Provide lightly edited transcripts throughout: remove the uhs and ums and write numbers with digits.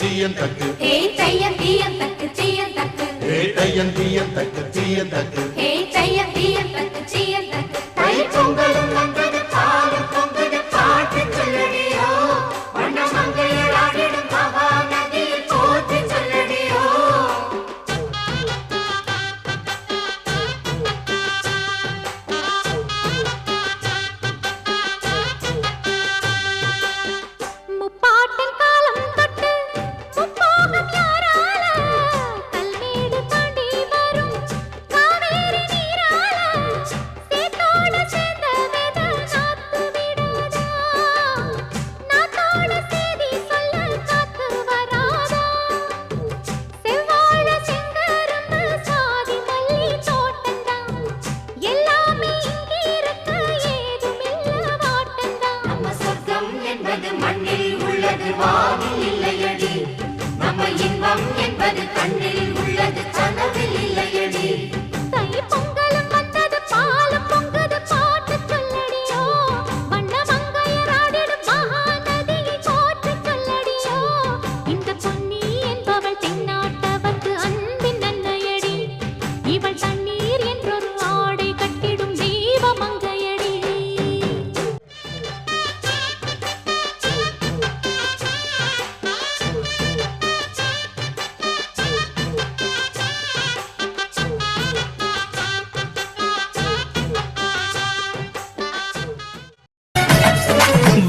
தீயன் தக்கு ஹே தையன் தீயன் தக்கு தீயன் தக்கு ஹே தையன் தீயன் தக்கு தீயன் தக்கு ஹே தையன் தீயன் தக்கு தீயன் தக்கு தை பொங்கலும் வந்தது பாலும் பொங்குது பாட்டு சொல்லடியோ வண்ண மங்கையர் ஆடிடும் மகா நதியில் போற்றி சொல்லடியோ முப்பாட்டின் காலம் தொட்டு முப்போகம் யாரால கல்மேடு தாண்டி வரும் காவேரி நீரால சேத்தோட சேர்ந்த வேத நாத்து விடாதா நாத்தோட சேதி சொல்ல காத்து வராதா செவ்வாழ செங்கரும்பு சாதி மல்லி தோட்டந்தான் எல்லாமே இங்கிருக்க ஏதுமில்ல வாட்டந்தான் நம்ம சொர்க்கம் என்பது மண்ணில் உள்ளது வானில் இல்லையடி நம்ம இன்பம் என்பது கண்ணில் உள்ளது கனவில் இல்லையடி தை பொங்கலும் வந்தது பாலும் பொங்குது பாட்டு சொல்லடியோ வண்ண மங்கையர் ஆடிடும் மகா நதியை போற்றி சொல்லடியோ இந்த பொன்னி என்பவள் தென்னாட்டவர்க்கு அன்பின் அன்னையடி இவள் தண்ணீர் என்றொரு ஆடை கட்டிடும் தெய்வ மங்கையடி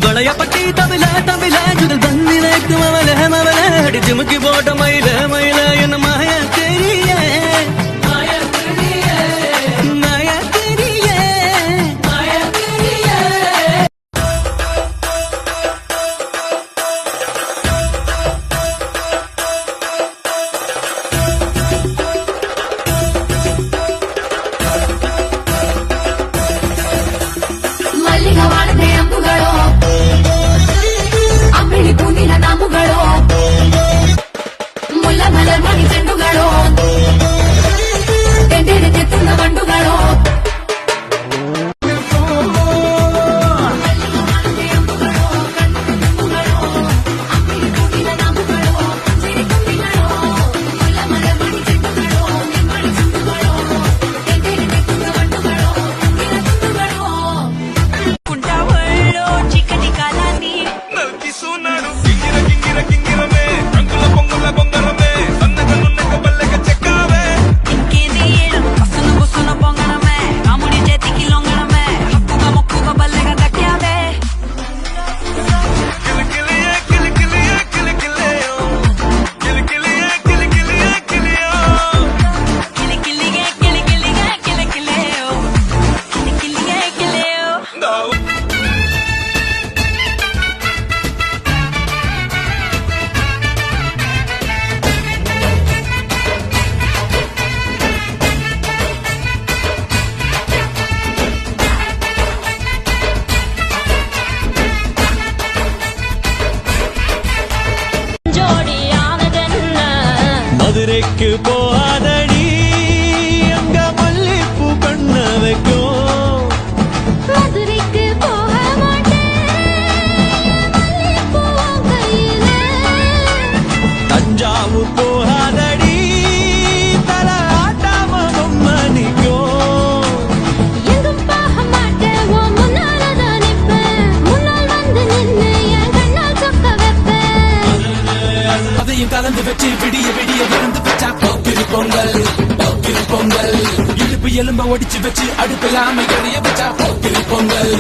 வளையப்பட்டி தமிழ தமிழ சுடல் தன்னிலைக்கு மவல மவல அடி ஜிமுக்கி போட்ட மயில மயில என்ன மாய தெரிய மாய தெரிய மாய தெரிய மாய தெரிய ಮಲ್ಲಿಗ ವಾಡದೆ ಅಂಬುಗಳು ಅಂಬಿಳಿ ಕೂನಿನ ನಾಮುಗಳು ಮುಲ್ಲ ಮಲರ್ ಮಣಿ ಚೆಂಡುಗಳು ತೆಂಡೆಡೆ ತುಂಡ ಬಂಡುಗಳು నల్కి సూనాడు గింగిర గింగిర గింగిరమే రంగుల పొంగుల బొంగరమే సన్నగ నున్నగ బల్లెగ చెక్కావే ఇంకేది ఏడు కసన బుసన పొంగడమే రాముడి చేతికి లొంగడమే హక్కుగా మొక్కుగా బల్లెగా దక్కావే కిలికిలియే కిలికిలియే కిలికిలియో కిలికిలియే కిలికిలియే కిలియో కిలికిలిగే కిలికిలిగే కిలికిలేయో కిలికిలిగే కిలేయో దావు ஜோடியானதென்ன மதுரைக்கு போகாதடி அங்க மல்லிப்பூ கண்ண வைக்கும் மதுரைக்கு போக மாட்டேன் மல்லிப்பூ கையில தஞ்சாவூர் போகாதடி தல ஆட்டாம மணிக்கும் எங்கும் போக மாட்டேன் உன் முன்னாலதான் நிப்பேன் முன்னால் வந்து நின்னு என் கண்ணால் சொக்க வைப்பேன் அதையும் கலந்து வச்சு விடிய விடிய விருந்து வச்சா போக்கிரி பொங்கல் இடுப்பு எலும்ப ஒடிச்சு வச்சு அடுப்பில்லாம எறிய வச்சா போக்கிரி பொங்கல்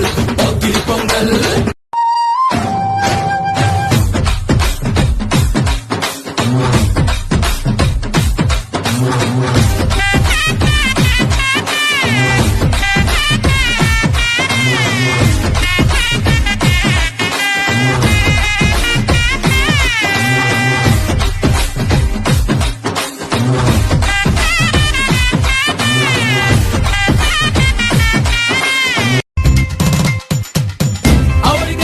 அவருக்கு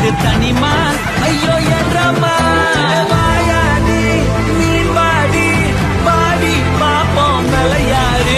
இது தனிமா ஐயோ என்றமா வாயாடி நீ வாடி வாடி பாப்போம் விளையாடு